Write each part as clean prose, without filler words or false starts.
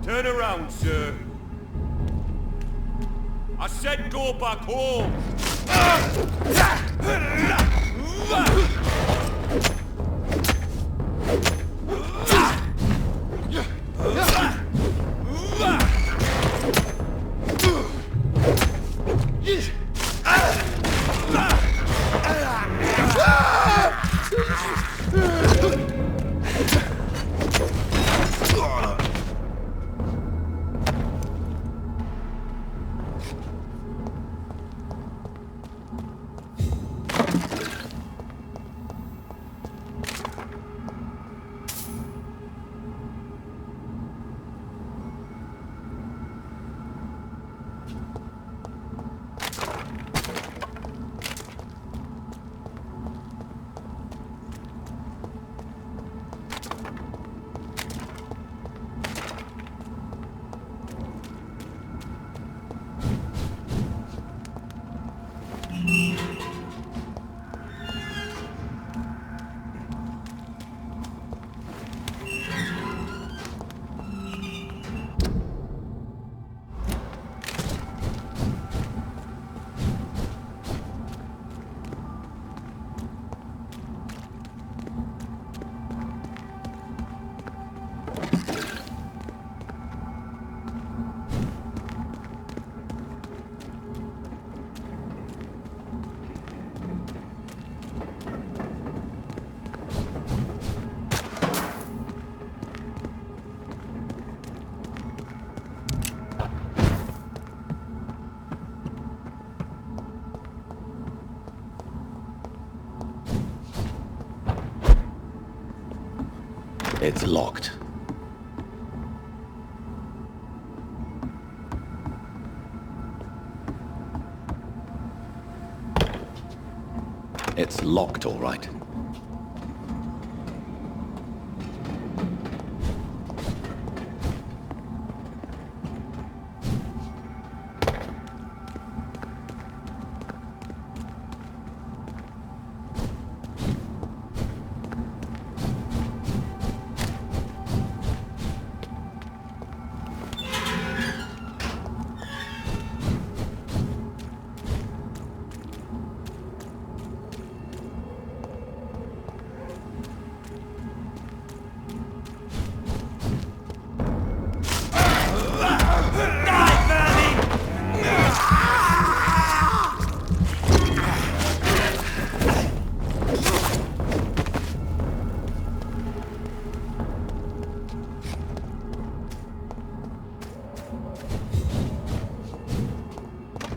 Turn around, sir. I said go back home. It's locked. It's locked, all right.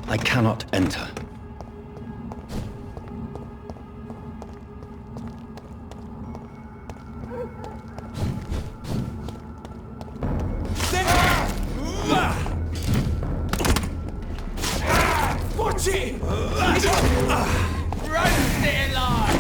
I cannot enter. Watch it! Run, stay alive!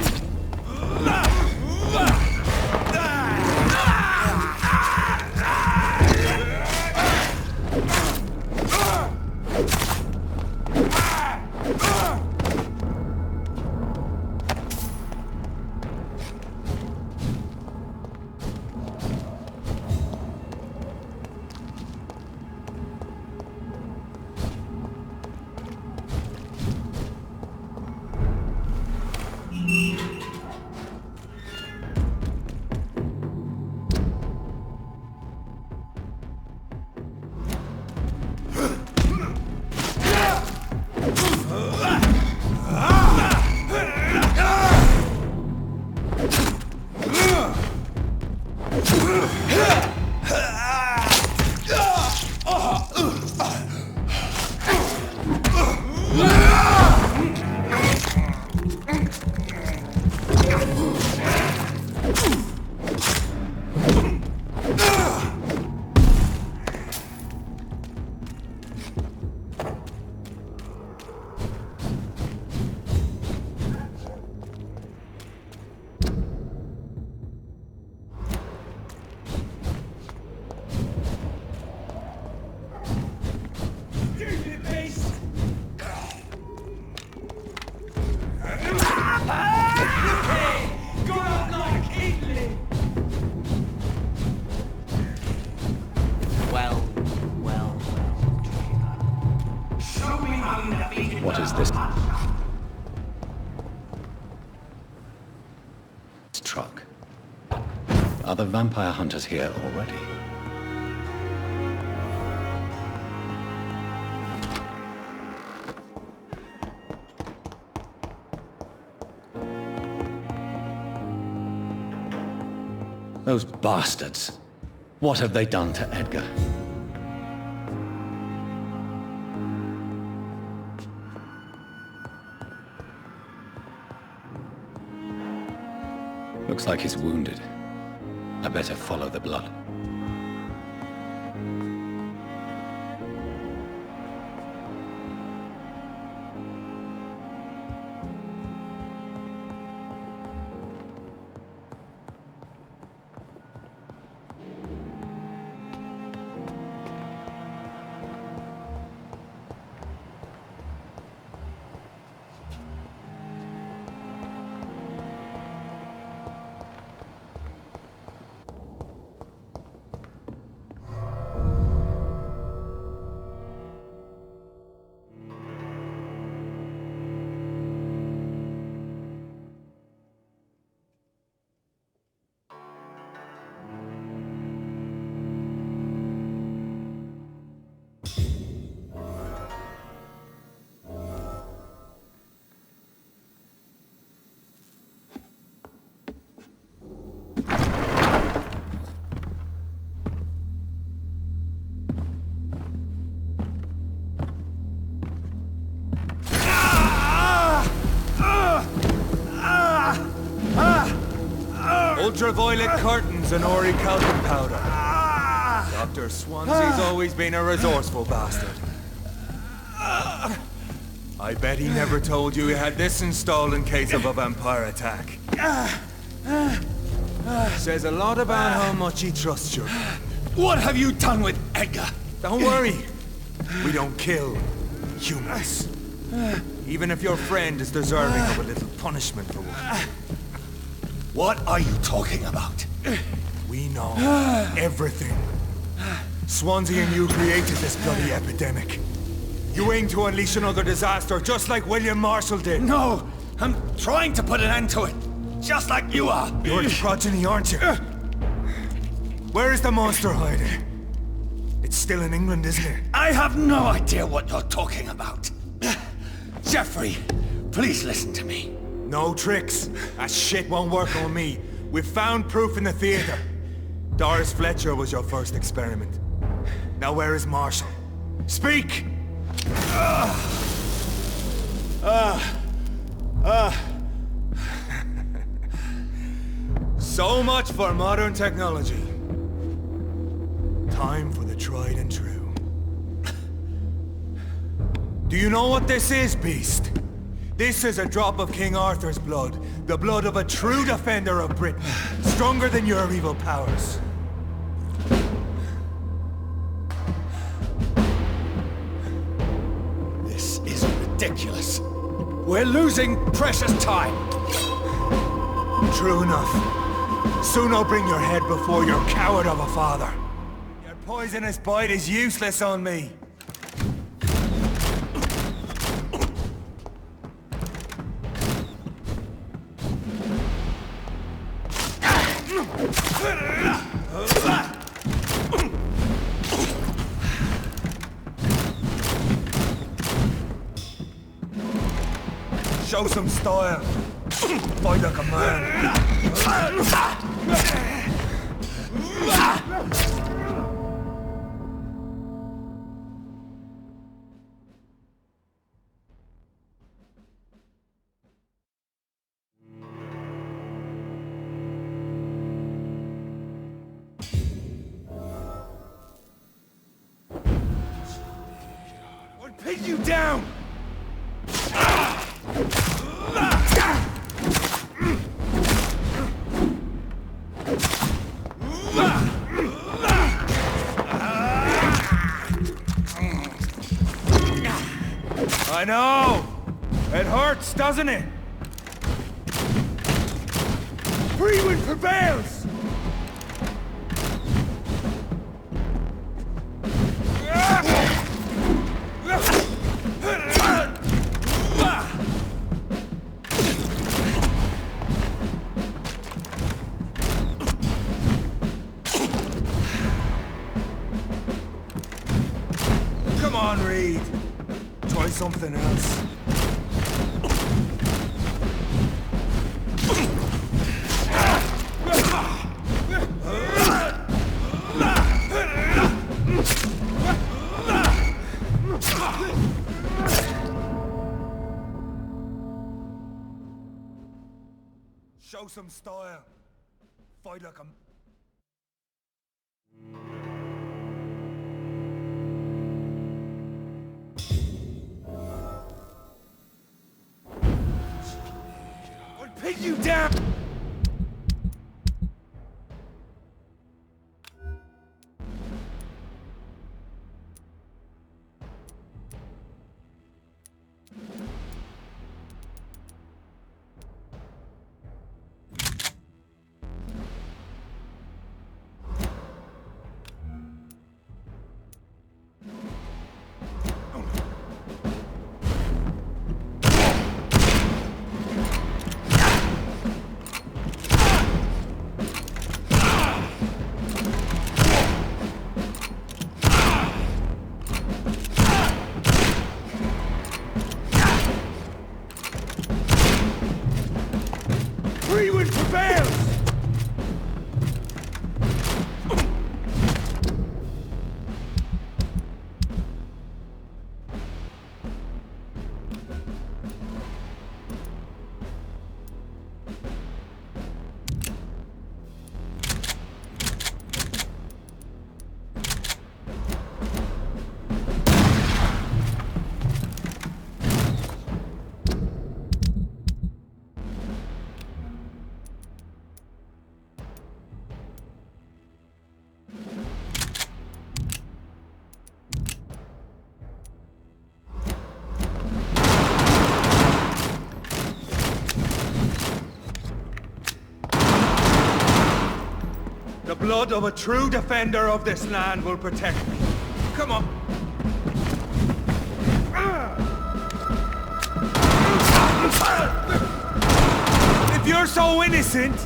is this truck? Are the vampire hunters here already? Those bastards. What have they done to Edgar? Looks like he's wounded. I better follow the blood. Ultraviolet curtains and orichalcum powder. Dr. Swansea's always been a resourceful bastard. I bet he never told you he had this installed in case of a vampire attack. Says a lot about how much he trusts you. What have you done with Edgar? Don't worry. We don't kill humans. Even if your friend is deserving of a little punishment for what. What are you talking about? We know everything. Swansea and you created this bloody epidemic. You aim to unleash another disaster, just like William Marshall did. No! I'm trying to put an end to it, just like you are. You're the progeny, aren't you? Where is the monster hiding? It's still in England, isn't it? I have no idea what you're talking about. Jeffrey, please listen to me. No tricks. That shit won't work on me. We've found proof in the theater. Doris Fletcher was your first experiment. Now where is Marshall? Speak! So much for modern technology. Time for the tried and true. Do you know what this is, Beast? This is a drop of King Arthur's blood. The blood of a true defender of Britain. Stronger than your evil powers. This is ridiculous. We're losing precious time. True enough. Soon I'll bring your head before your coward of a father. Your poisonous bite is useless on me. Show some style. Fight like a man. I'll pin you down! I know! It hurts, doesn't it? Free wind prevails! Come on, Reed. Try something else. Show some style. Fight like a... I'll pin you down! The blood of a true defender of this land will protect me. Come on. If you're so innocent...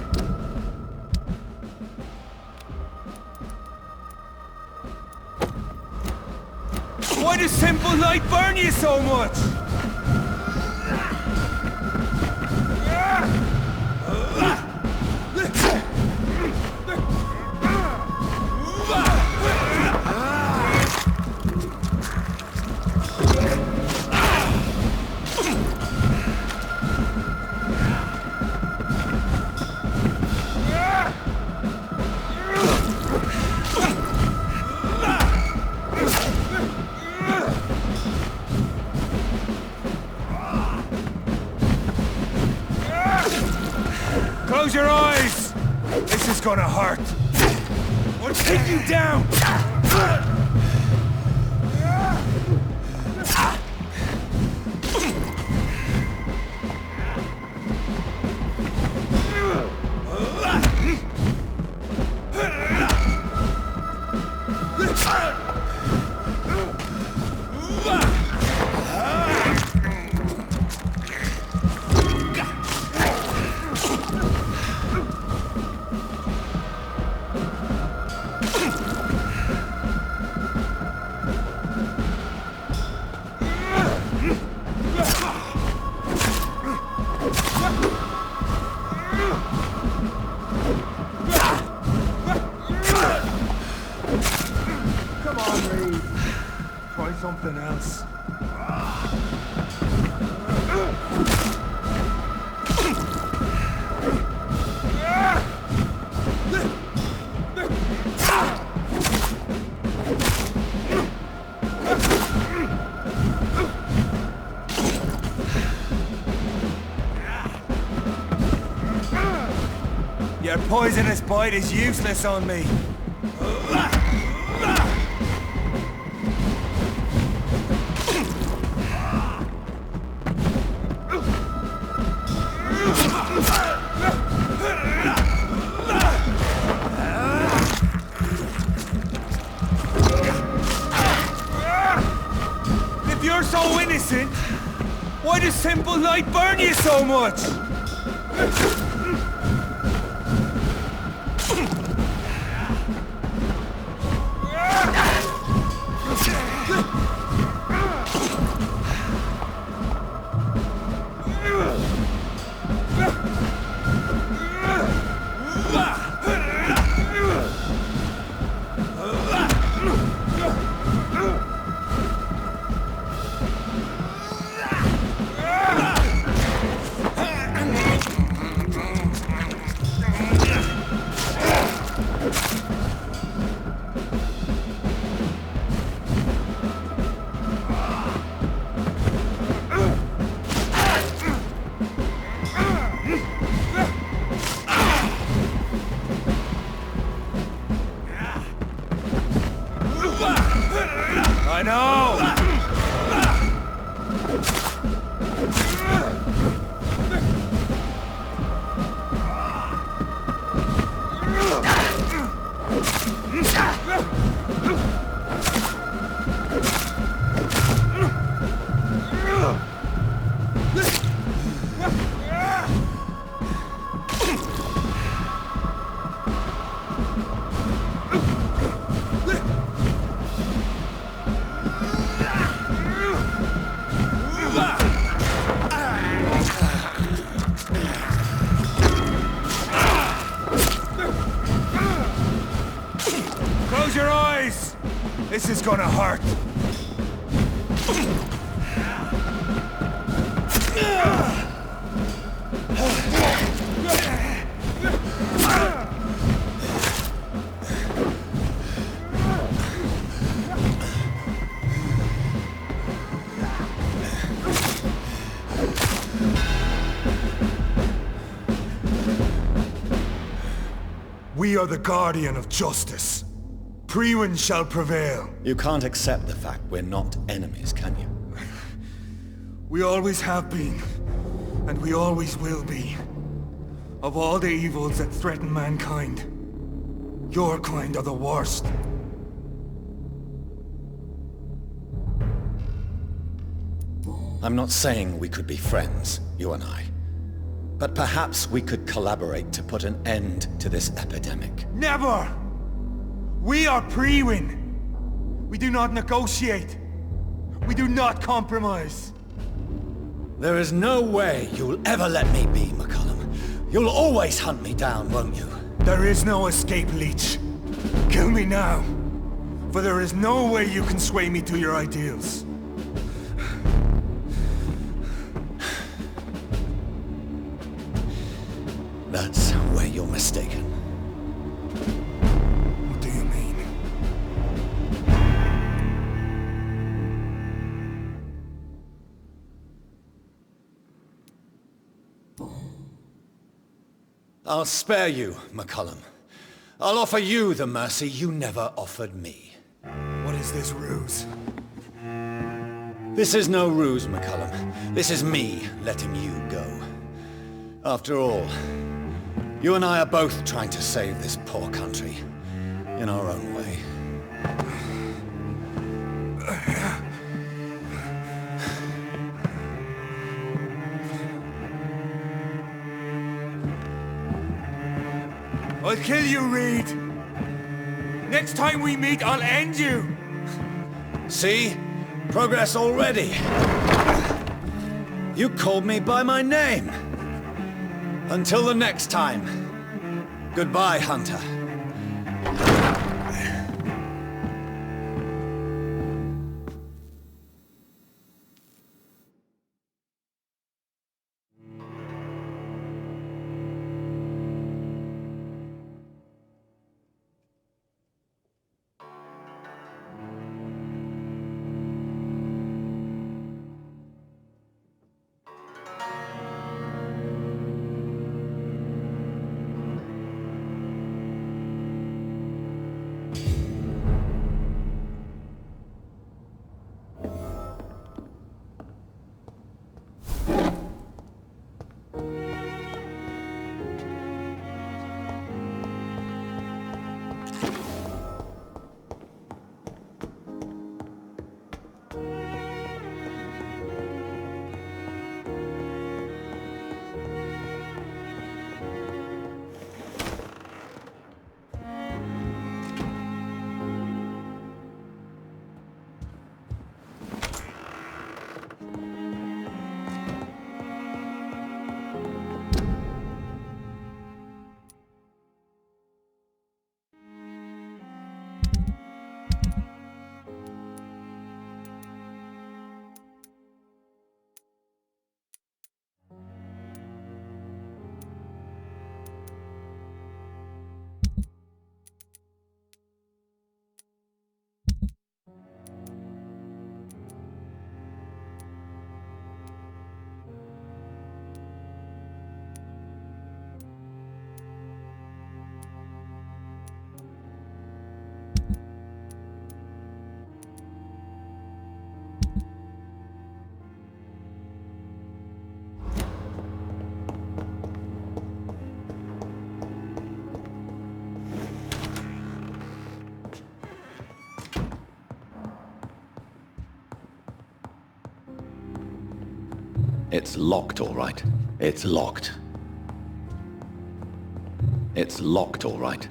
Why does simple light burn you so much? Close your eyes! This is gonna hurt. I'll take you down! Come on, Reed. Try something else. Your poisonous bite is useless on me. If you're so innocent, why does simple light burn you so much? I know! Close your eyes! This is gonna hurt. We are the guardian of justice. Priwen shall prevail. You can't accept the fact we're not enemies, can you? We always have been, and we always will be. Of all the evils that threaten mankind, your kind are the worst. I'm not saying we could be friends, you and I. But perhaps we could collaborate to put an end to this epidemic. Never! We are Priwen. We do not negotiate. We do not compromise. There is no way you'll ever let me be, McCullum. You'll always hunt me down, won't you? There is no escape, Leech. Kill me now. For there is no way you can sway me to your ideals. That's where you're mistaken. What do you mean? I'll spare you, McCullum. I'll offer you the mercy you never offered me. What is this ruse? This is no ruse, McCullum. This is me letting you go. After all, you and I are both trying to save this poor country, in our own way. I'll kill you, Reed! Next time we meet, I'll end you! See? Progress already. You called me by my name. Until the next time. Goodbye, Hunter. It's locked, all right. It's locked. It's locked, all right.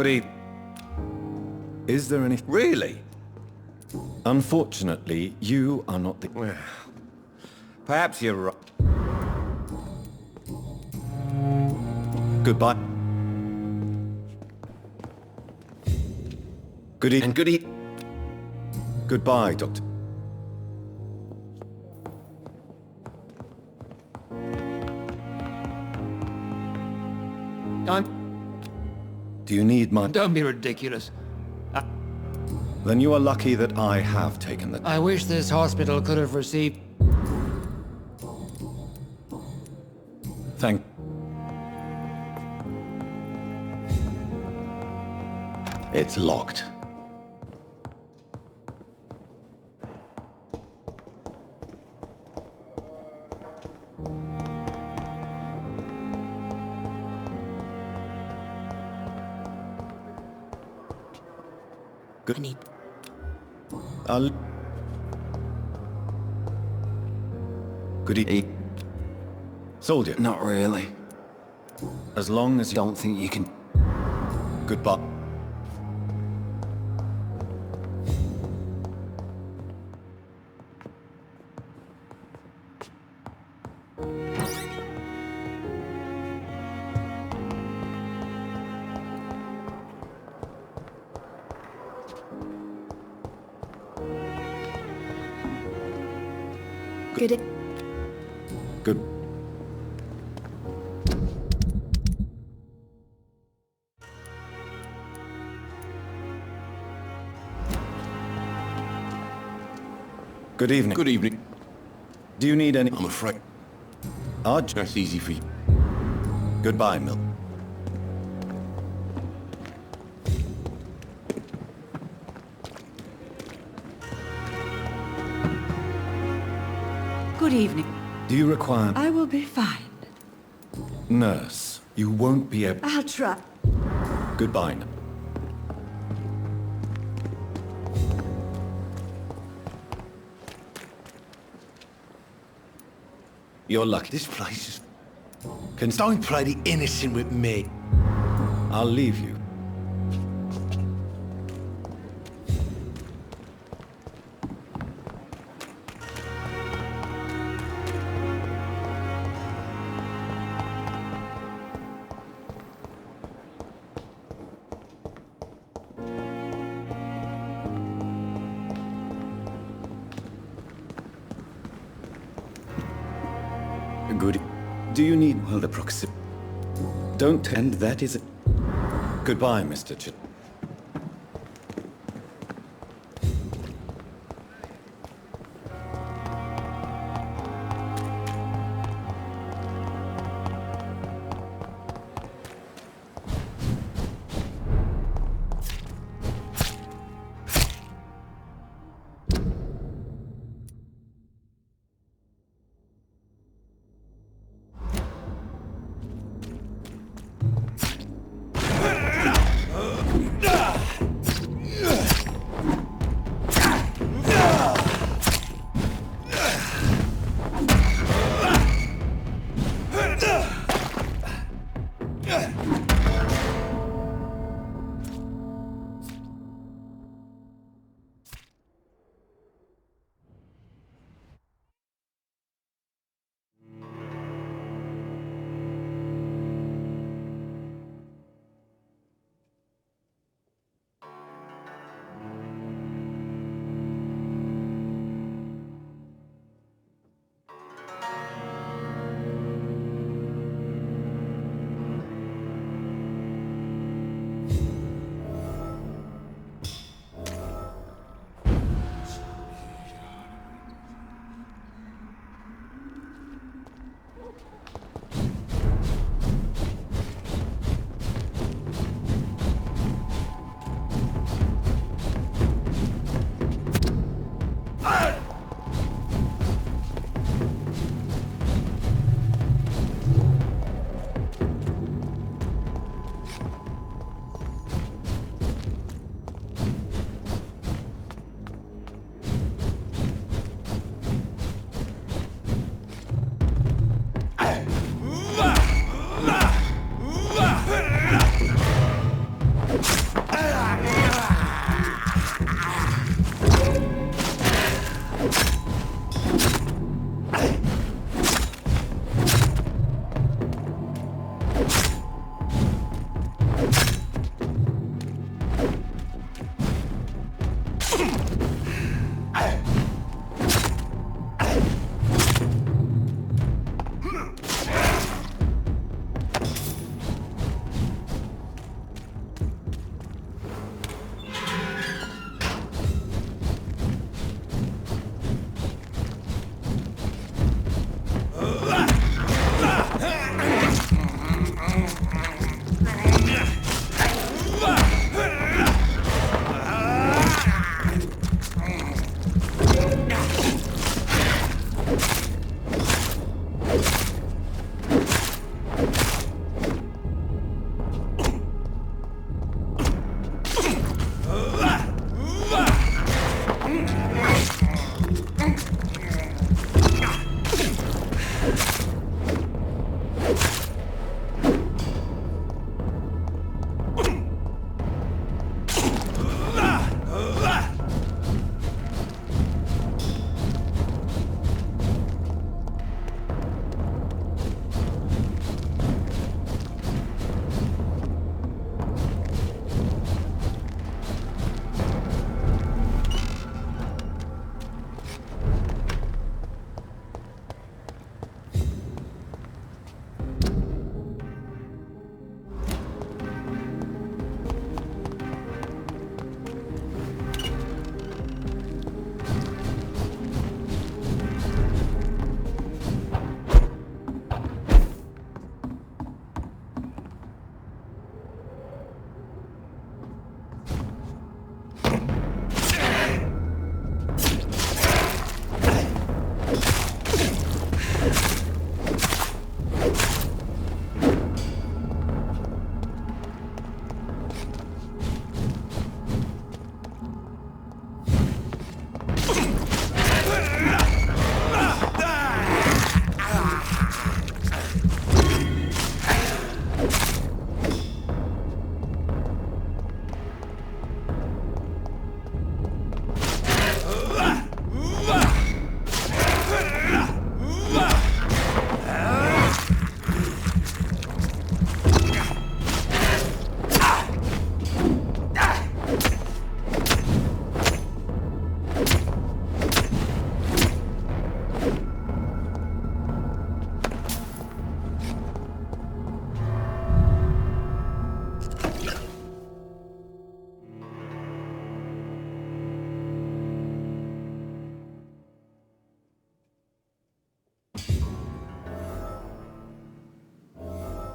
Good evening. Is there any... Really? Unfortunately, you are not the... Well, perhaps you're right. Goodbye. Good evening. Good evening. Goodbye, Doctor. Do you need my... Don't be ridiculous. Then you are lucky that I have taken the... I wish this hospital could have received... Thank... It's locked. Good. I'll... Good evening. Soldier. Not really. As long as you... Don't think you can... Goodbye. Good. Good evening. Good evening. Do you need any... I'm afraid Arj. that's easy for you. Goodbye, Mill. Good evening. Do you require... I will be fine. Nurse, you won't be able... I'll try. Goodbye. You're lucky. This place is... Can... Don't play the innocent with me. I'll leave you. Good. Do you need... Well, the proximity... Don't... And that is it. Goodbye, Mr. Ch...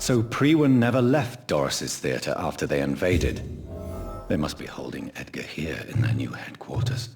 So Priwen never left Doris's theater after they invaded. They must be holding Edgar here in their new headquarters.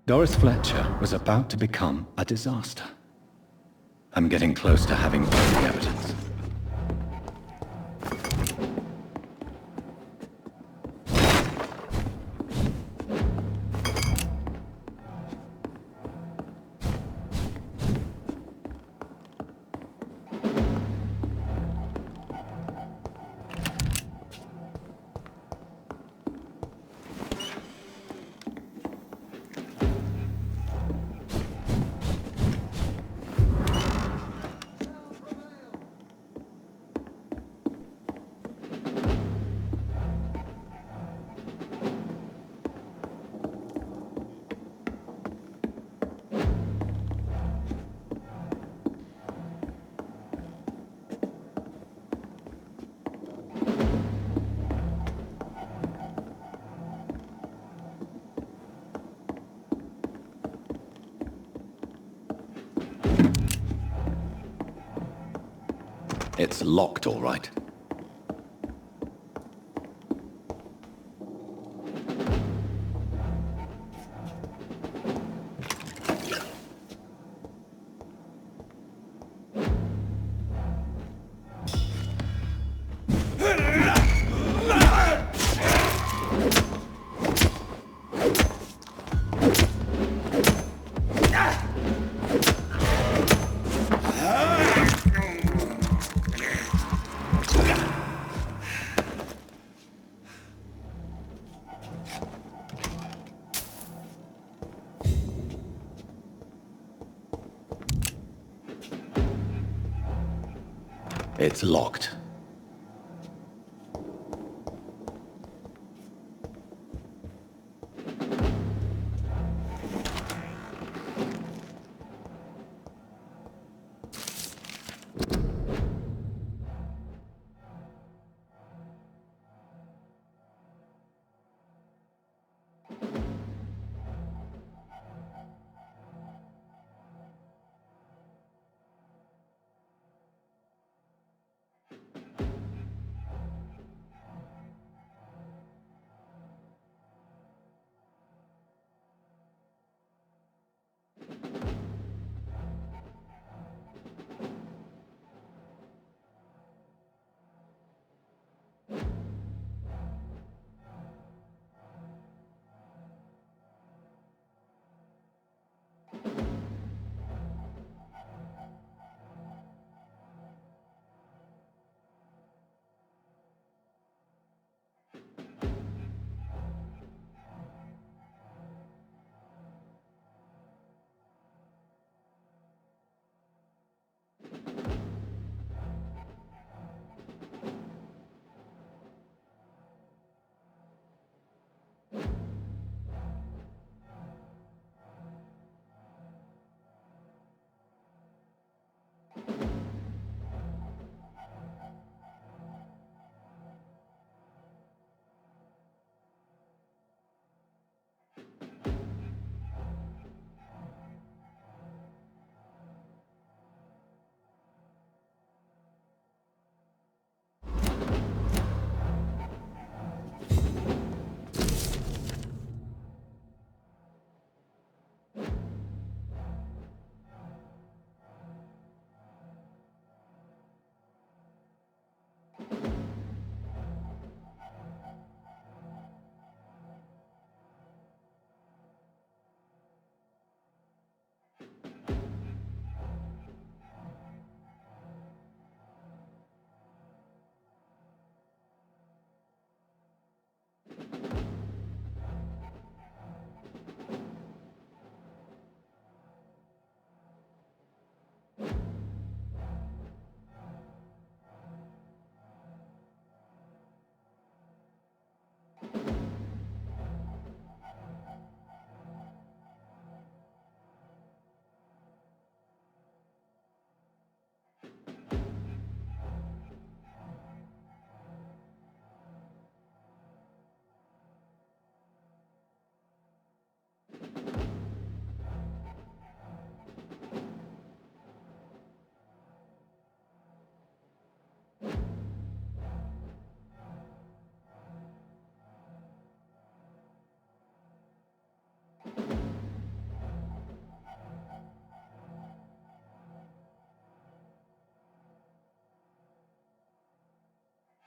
Doris Fletcher was about to become a disaster. I'm getting close to having all the evidence. It's locked, all right. It's locked.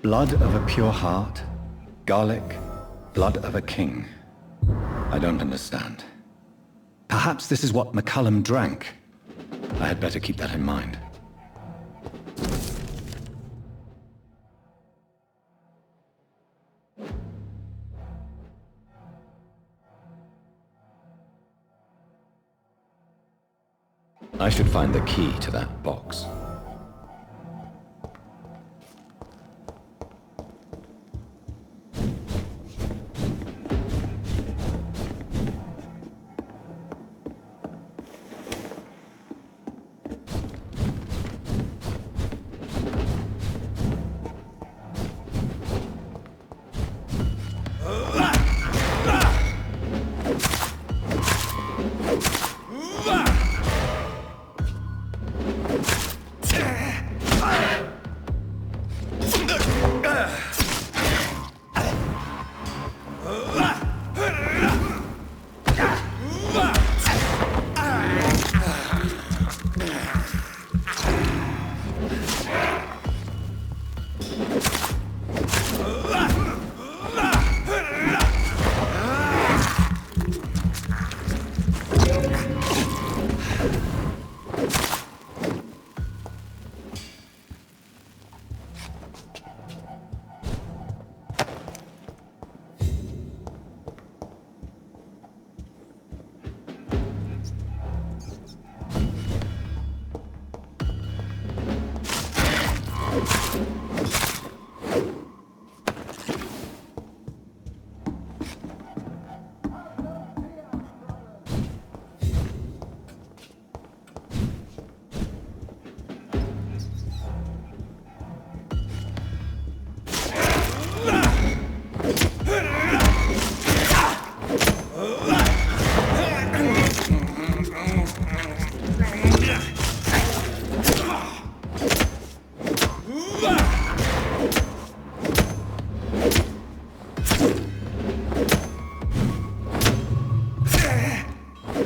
Blood of a pure heart, garlic, blood of a king. I don't understand. Perhaps this is what McCullum drank. I had better keep that in mind. I should find the key to that box.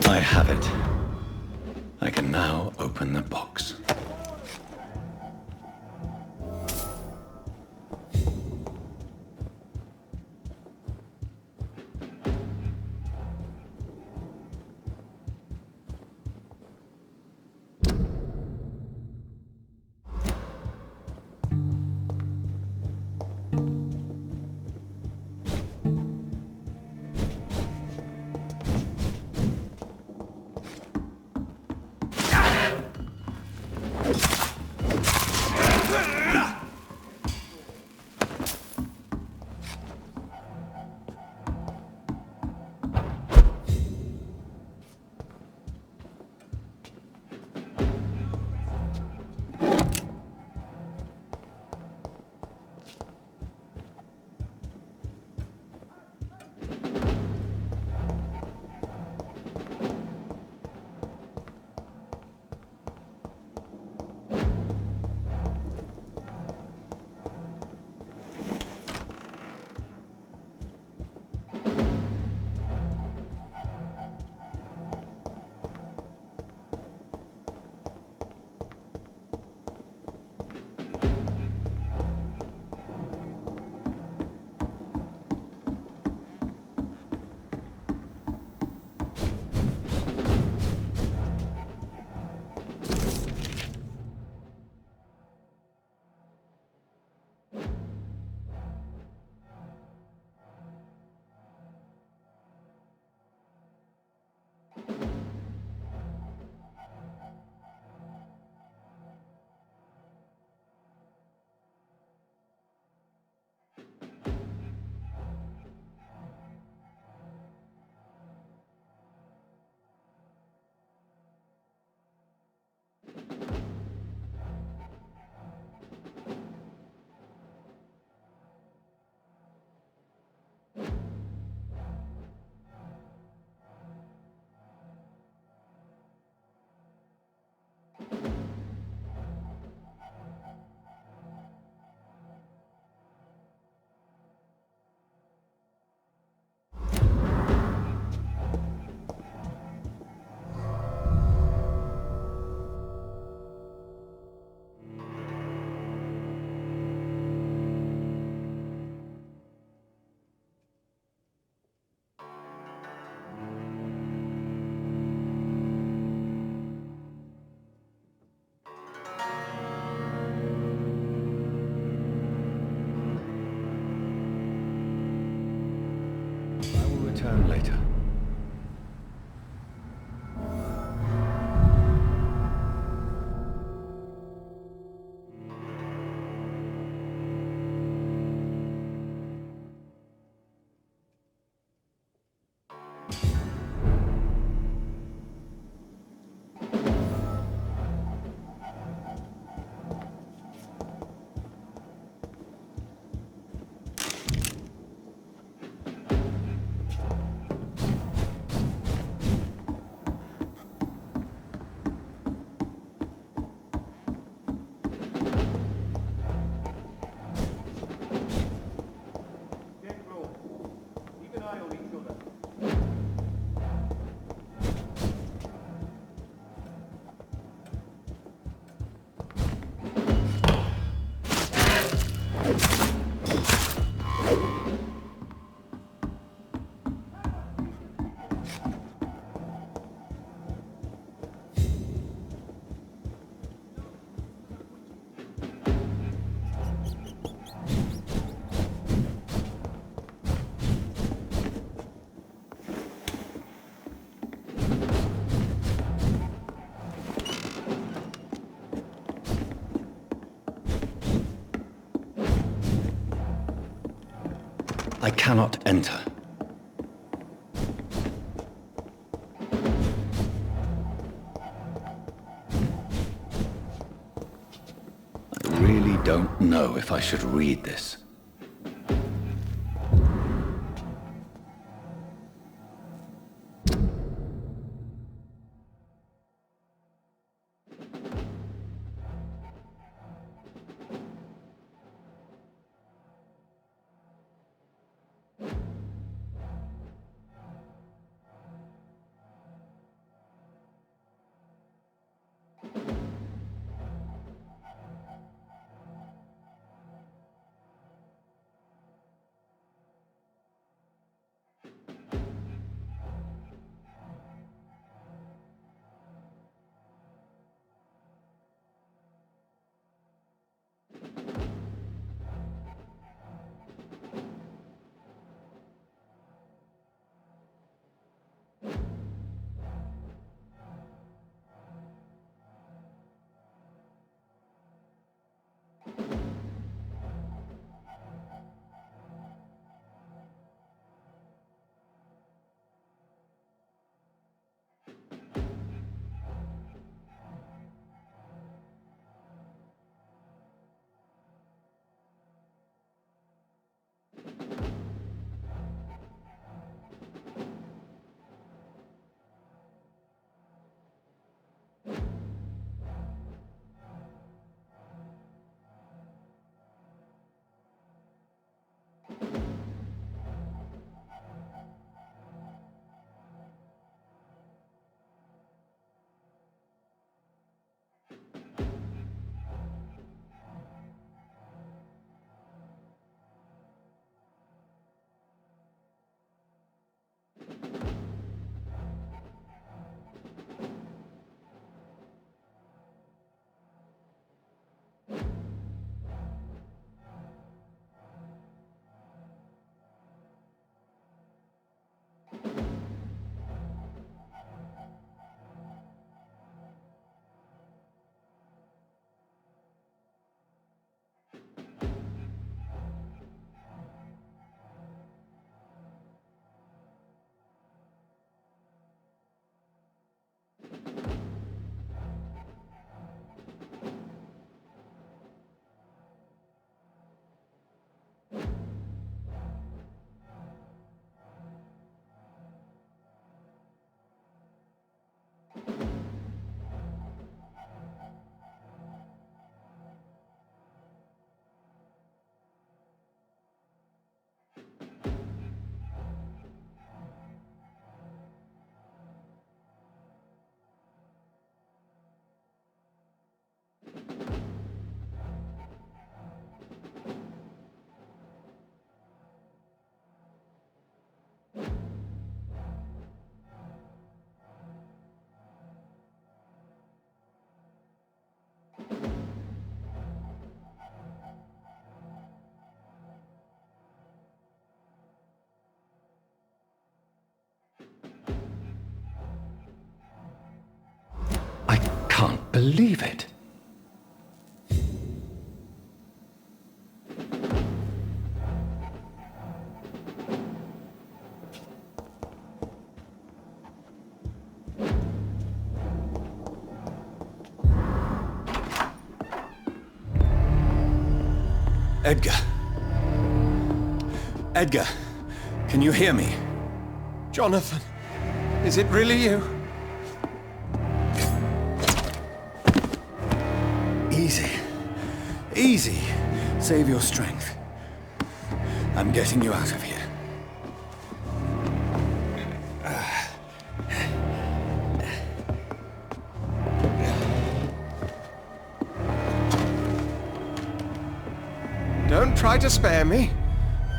I have it. I can now open the box. Return later. I cannot enter. I really don't know if I should read this. Can't believe it. Edgar. Edgar, can you hear me? Jonathan, is it really you? Easy. Easy. Save your strength. I'm getting you out of here. Don't try to spare me.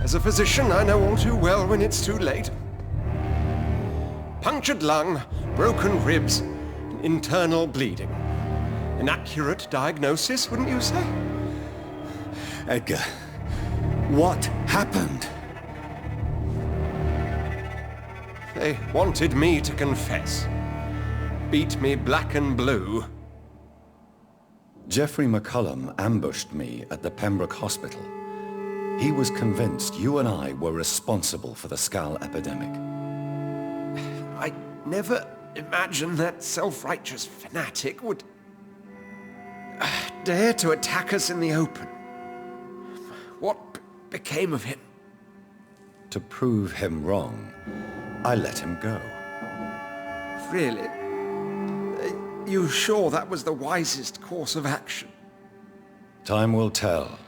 As a physician, I know all too well when it's too late. Punctured lung, broken ribs, internal bleeding. An accurate diagnosis, wouldn't you say? Edgar, what happened? They wanted me to confess. Beat me black and blue. Geoffrey McCullum ambushed me at the Pembroke Hospital. He was convinced you and I were responsible for the Skal epidemic. I never imagined that self-righteous fanatic would dare to attack us in the open. What became of him? To prove him wrong, I let him go. Really? Are you sure that was the wisest course of action? Time will tell.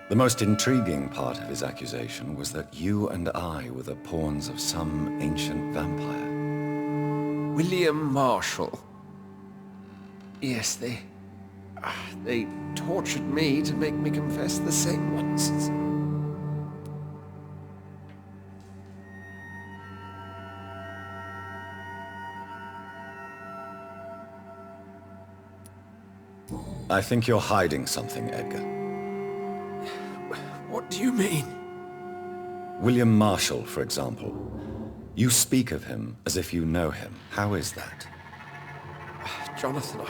The most intriguing part of his accusation was that you and I were the pawns of some ancient vampire. William Marshall. Yes, they tortured me to make me confess the same nonsense. I think you're hiding something, Edgar. What do you mean? William Marshall, for example. You speak of him as if you know him. How is that? Jonathan,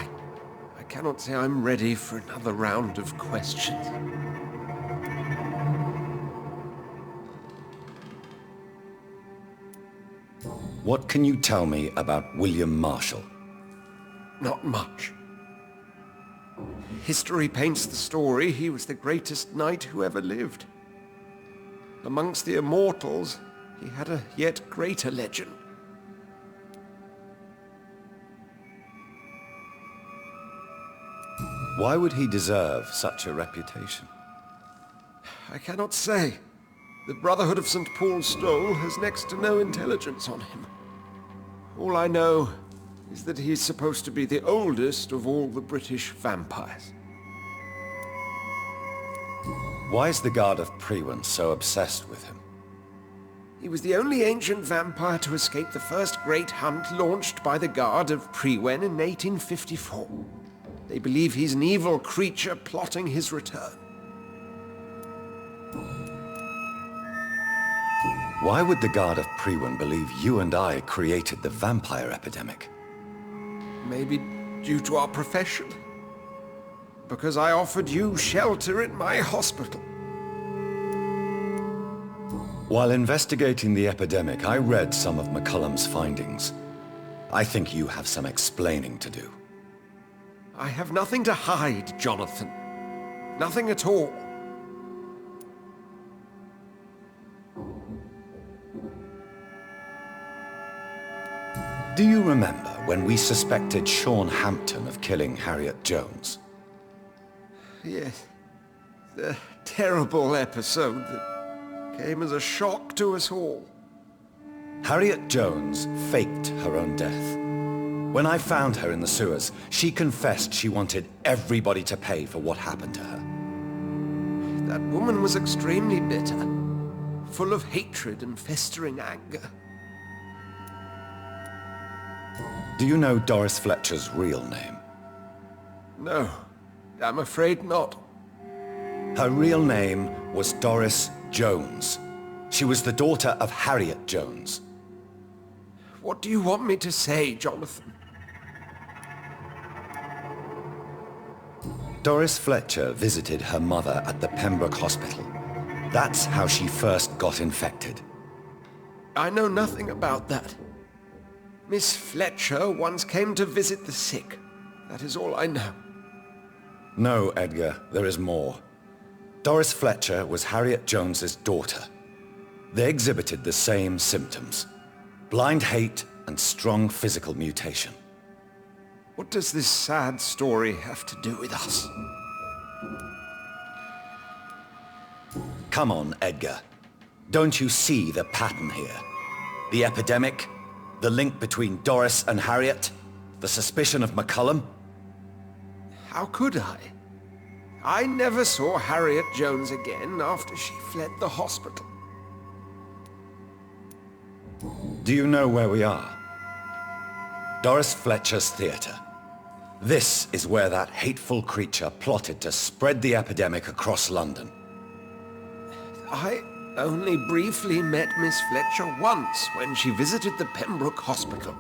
I cannot say I'm ready for another round of questions. What can you tell me about William Marshall? Not much. History paints the story he was the greatest knight who ever lived. Amongst the immortals, he had a yet greater legend. Why would he deserve such a reputation? I cannot say. The Brotherhood of St. Paul's Stole has next to no intelligence on him. All I know is that he's supposed to be the oldest of all the British vampires. Why is the Guard of Priwen so obsessed with him? He was the only ancient vampire to escape the first great hunt launched by the Guard of Priwen in 1854. They believe he's an evil creature plotting his return. Why would the Guard of Priwen believe you and I created the vampire epidemic? Maybe due to our profession. Because I offered you shelter in my hospital. While investigating the epidemic, I read some of McCullum's findings. I think you have some explaining to do. I have nothing to hide, Jonathan. Nothing at all. Do you remember when we suspected Sean Hampton of killing Harriet Jones? Yes. The terrible episode that came as a shock to us all. Harriet Jones faked her own death. When I found her in the sewers, she confessed she wanted everybody to pay for what happened to her. That woman was extremely bitter, full of hatred and festering anger. Do you know Doris Fletcher's real name? No, I'm afraid not. Her real name was Doris Jones. She was the daughter of Harriet Jones. What do you want me to say, Jonathan? Doris Fletcher visited her mother at the Pembroke Hospital. That's how she first got infected. I know nothing about that. Miss Fletcher once came to visit the sick. That is all I know. No, Edgar, there is more. Doris Fletcher was Harriet Jones's daughter. They exhibited the same symptoms: blind hate and strong physical mutation. What does this sad story have to do with us? Come on, Edgar. Don't you see the pattern here? The epidemic, the link between Doris and Harriet, the suspicion of McCullum. How could I? I never saw Harriet Jones again after she fled the hospital. Do you know where we are? Doris Fletcher's theater. This is where that hateful creature plotted to spread the epidemic across London. I only briefly met Miss Fletcher once when she visited the Pembroke Hospital.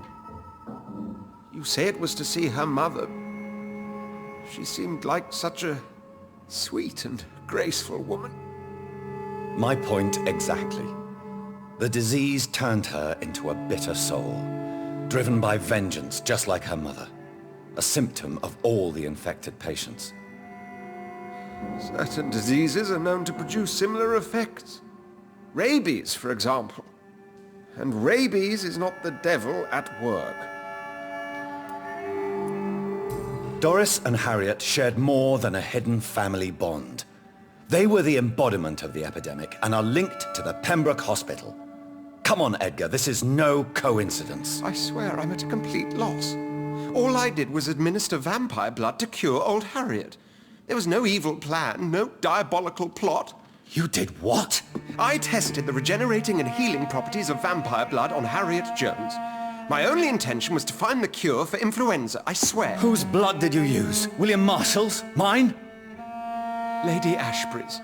You say it was to see her mother. She seemed like such a sweet and graceful woman. My point exactly. The disease turned her into a bitter soul, driven by vengeance just like her mother. A symptom of all the infected patients. Certain diseases are known to produce similar effects. Rabies, for example. And rabies is not the devil at work. Doris and Harriet shared more than a hidden family bond. They were the embodiment of the epidemic and are linked to the Pembroke Hospital. Come on, Edgar, this is no coincidence. I swear I'm at a complete loss. All I did was administer vampire blood to cure old Harriet. There was no evil plan, no diabolical plot. You did what? I tested the regenerating and healing properties of vampire blood on Harriet Jones. My only intention was to find the cure for influenza, I swear. Whose blood did you use? William Marshall's? Mine? Lady Ashbury's.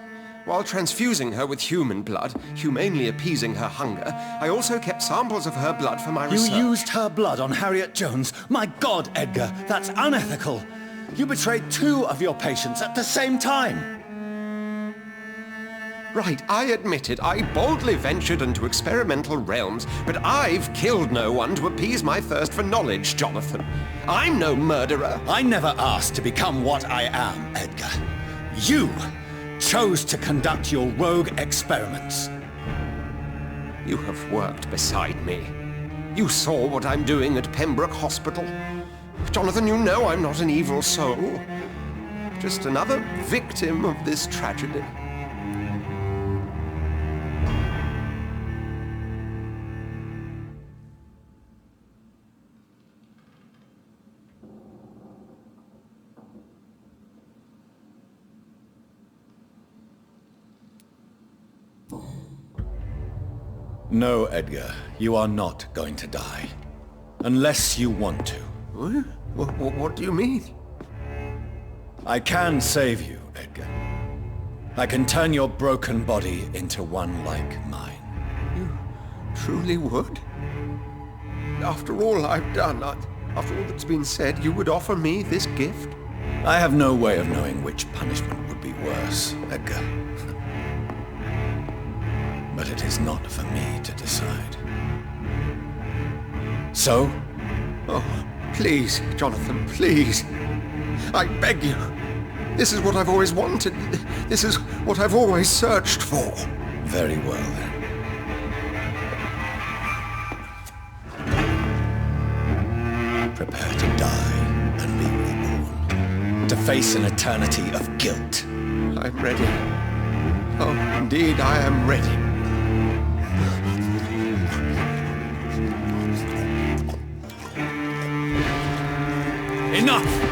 While transfusing her with human blood, humanely appeasing her hunger, I also kept samples of her blood for my research. You used her blood on Harriet Jones? My God, Edgar, that's unethical. You betrayed 2 of your patients at the same time. Right, I admit it. I boldly ventured into experimental realms, but I've killed no one to appease my thirst for knowledge, Jonathan. I'm no murderer. I never asked to become what I am, Edgar. You chose to conduct your rogue experiments. You have worked beside me. You saw what I'm doing at Pembroke Hospital. Jonathan, you know I'm not an evil soul. Just another victim of this tragedy. No, Edgar, you are not going to die. Unless you want to. What do you mean? I can save you, Edgar. I can turn your broken body into one like mine. You truly would? After all I've done, after all that's been said, you would offer me this gift? I have no way of knowing which punishment would be worse, Edgar. But it is not for me to decide. So? Oh, please, Jonathan, please. I beg you. This is what I've always wanted. This is what I've always searched for. Very well, then. Prepare to die and be reborn. To face an eternity of guilt. I'm ready. Oh, indeed, I am ready. Enough!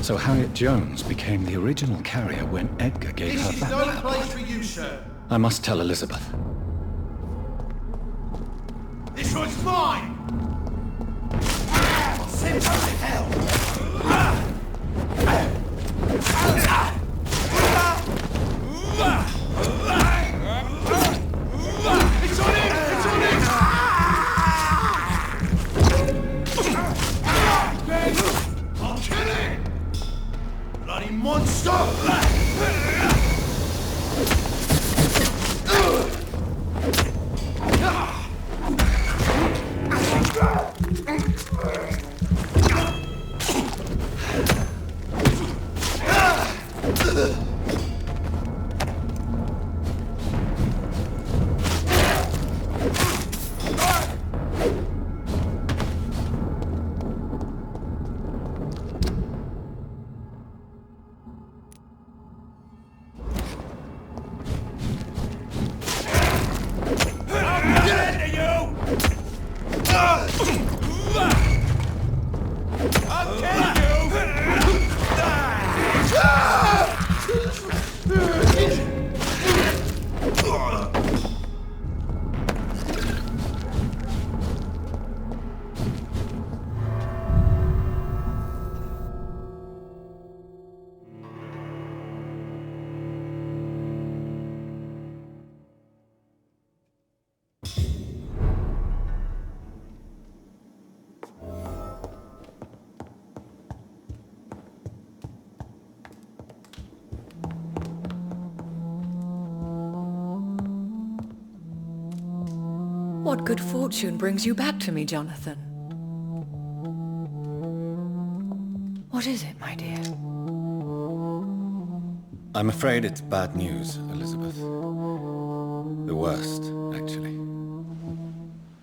So Harriet Jones became the original carrier when Edgar gave her This is back. no place for you, sir. I must tell Elizabeth. This one's mine! Send her to hell! It's on him! It's on him! I'll kill him! Bloody monster! What good fortune brings you back to me, Jonathan? What is it, my dear? I'm afraid it's bad news, Elizabeth. The worst, actually.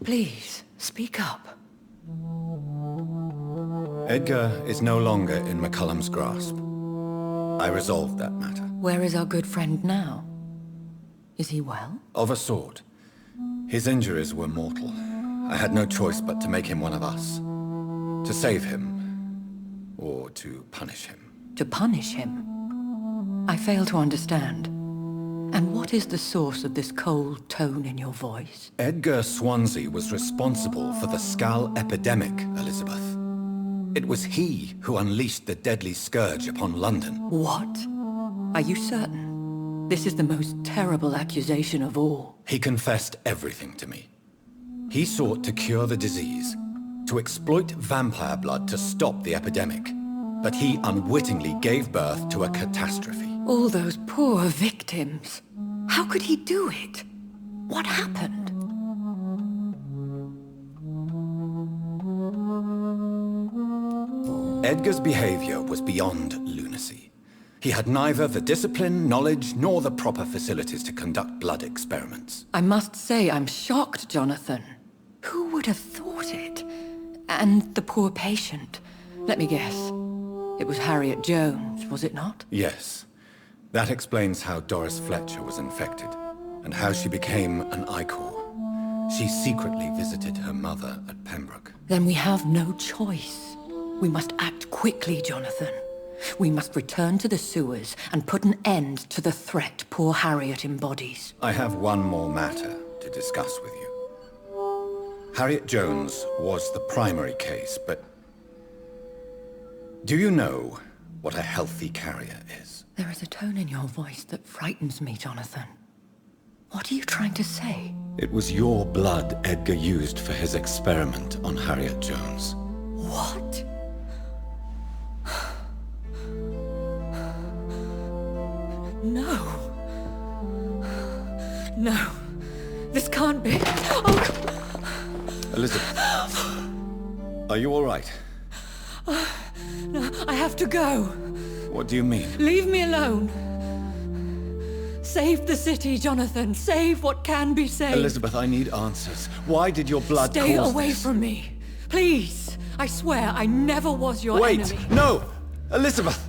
Please, speak up. Edgar is no longer in McCullum's grasp. I resolved that matter. Where is our good friend now? Is he well? Of a sort. His injuries were mortal. I had no choice but to make him one of us. To save him, or to punish him. To punish him? I fail to understand. And what is the source of this cold tone in your voice? Edgar Swansea was responsible for the Skull epidemic, Elizabeth. It was he who unleashed the deadly scourge upon London. What? Are you certain? This is the most terrible accusation of all. He confessed everything to me. He sought to cure the disease, to exploit vampire blood to stop the epidemic. But he unwittingly gave birth to a catastrophe. All those poor victims. How could he do it? What happened? Edgar's behavior was beyond lunacy. He had neither the discipline, knowledge, nor the proper facilities to conduct blood experiments. I must say I'm shocked, Jonathan. Who would have thought it? And the poor patient. Let me guess. It was Harriet Jones, was it not? Yes. That explains how Doris Fletcher was infected, and how she became an Ichor. She secretly visited her mother at Pembroke. Then we have no choice. We must act quickly, Jonathan. We must return to the sewers and put an end to the threat poor Harriet embodies. I have one more matter to discuss with you. Harriet Jones was the primary case, but... do you know what a healthy carrier is? There is a tone in your voice that frightens me, Jonathan. What are you trying to say? It was your blood Edgar used for his experiment on Harriet Jones. What? No. No. This can't be. Oh. Elizabeth, are you all right? No, I have to go. What do you mean? Leave me alone. Save the city, Jonathan. Save what can be saved. Elizabeth, I need answers. Why did your blood Stay cause away this? from me. Please. I swear I never was your Wait! enemy. No! Elizabeth!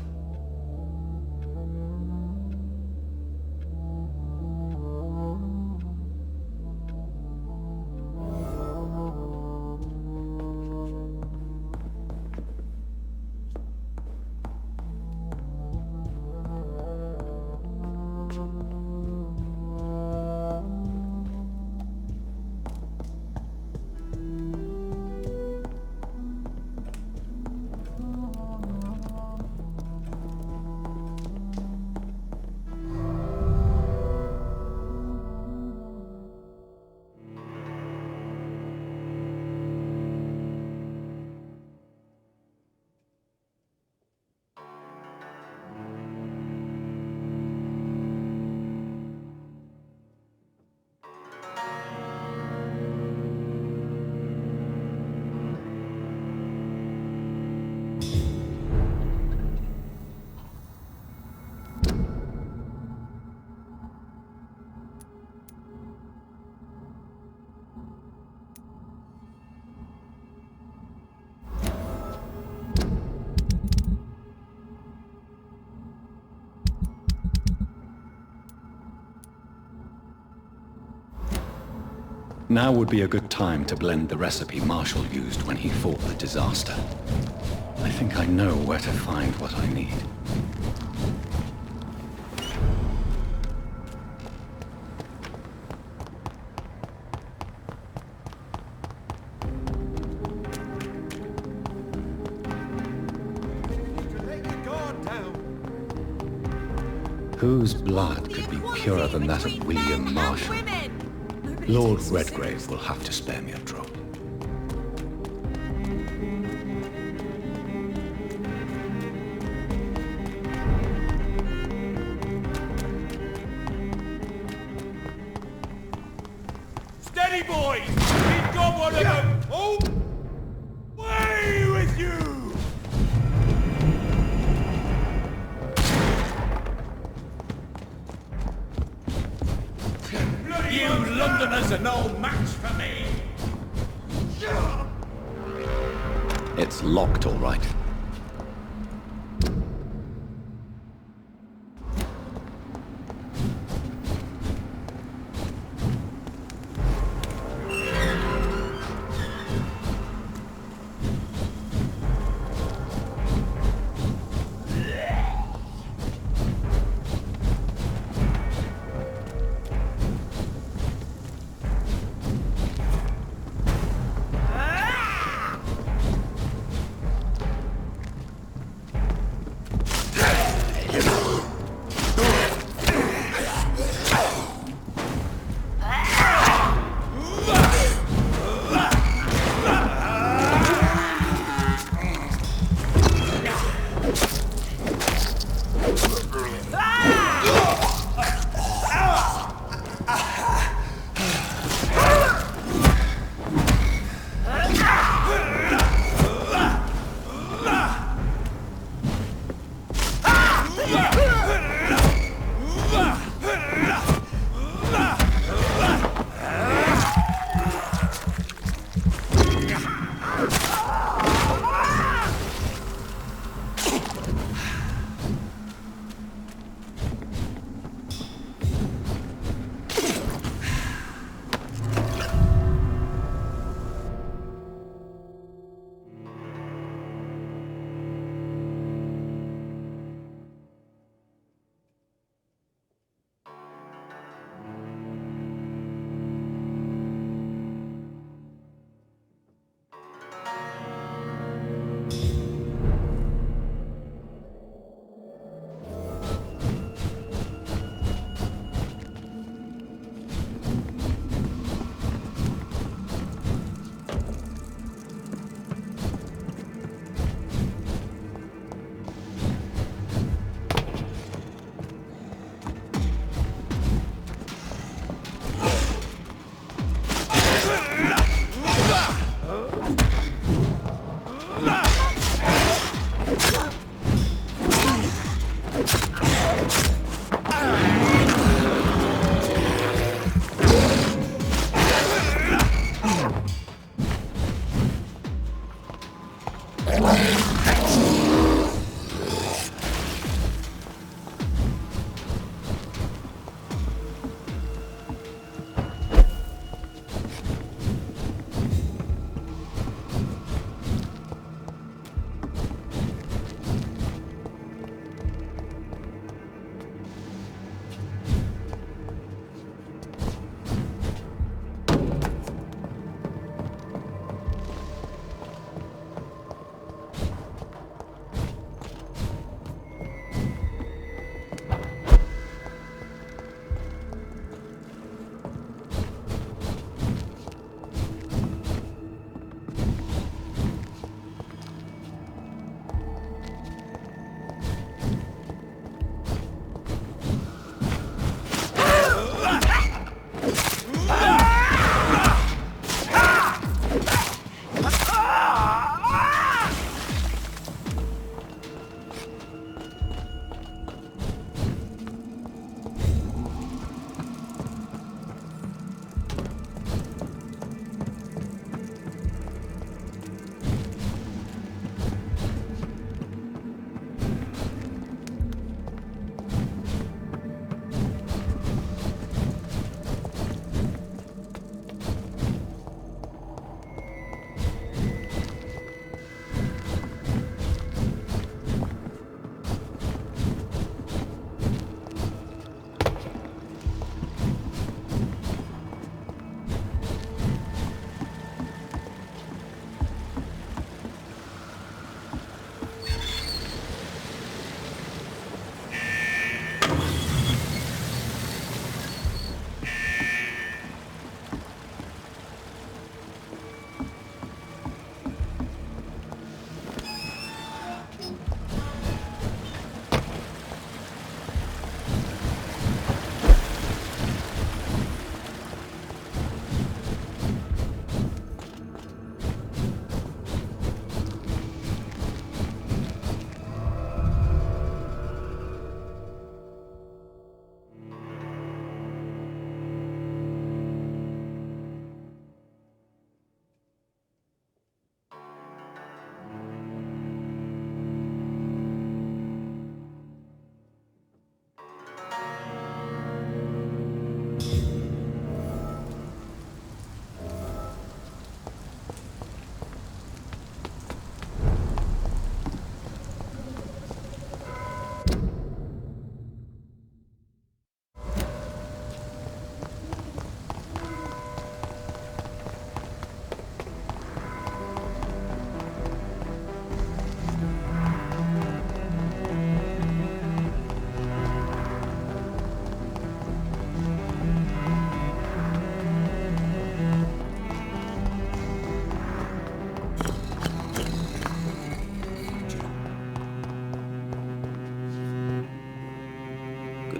Now would be a good time to blend the recipe Marshall used when he fought the disaster. I think I know where to find what I need. Whose blood could be purer than that of William Marshall? Lord Redgrave will have to spare me a drop. Steady, boys! We've got one of them! Oh! Away with you! You Londoners are no match for me! It's locked, all right.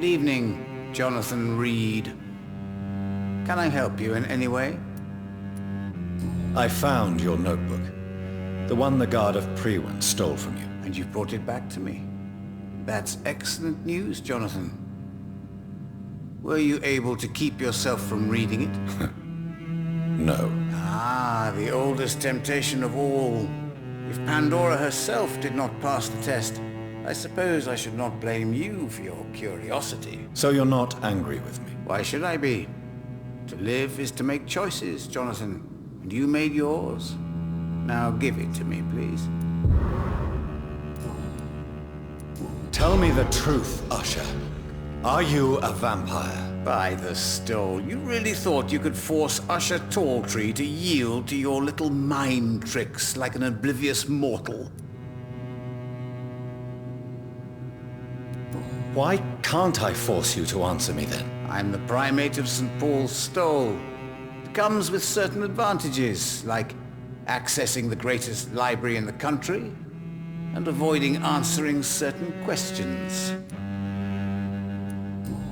evening, Jonathan Reed. Can I help you in any way? I found your notebook. The one the guard of Prewen stole from you. And you've brought it back to me. That's excellent news, Jonathan. Were you able to keep yourself from reading it? No. Ah, the oldest temptation of all. If Pandora herself did not pass the test, I suppose I should not blame you for your curiosity. So you're not angry with me? Why should I be? To live is to make choices, Jonathan. And you made yours. Now give it to me, please. Tell me the truth, Usher. Are you a vampire? By the stole, you really thought you could force Usher Talltree to yield to your little mind tricks like an oblivious mortal? Why can't I force you to answer me then? I'm the primate of St. Paul's Stole. It comes with certain advantages, like accessing the greatest library in the country and avoiding answering certain questions.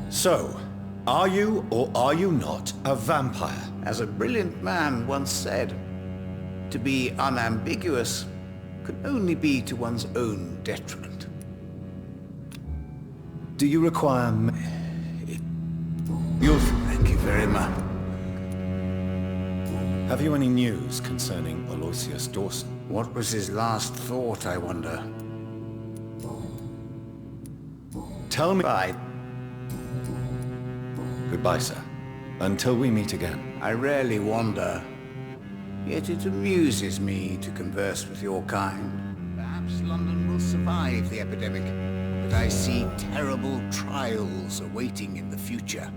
So, are you or are you not a vampire? As a brilliant man once said, to be unambiguous can only be to one's own detriment. Do you require Thank you very much. Have you any news concerning Aloysius Dawson? What was his last thought, I wonder? Tell me... Bye. Goodbye, sir. Until we meet again. I rarely wander, yet it amuses me to converse with your kind. Perhaps London will survive the epidemic, but I see terrible trials awaiting in the future.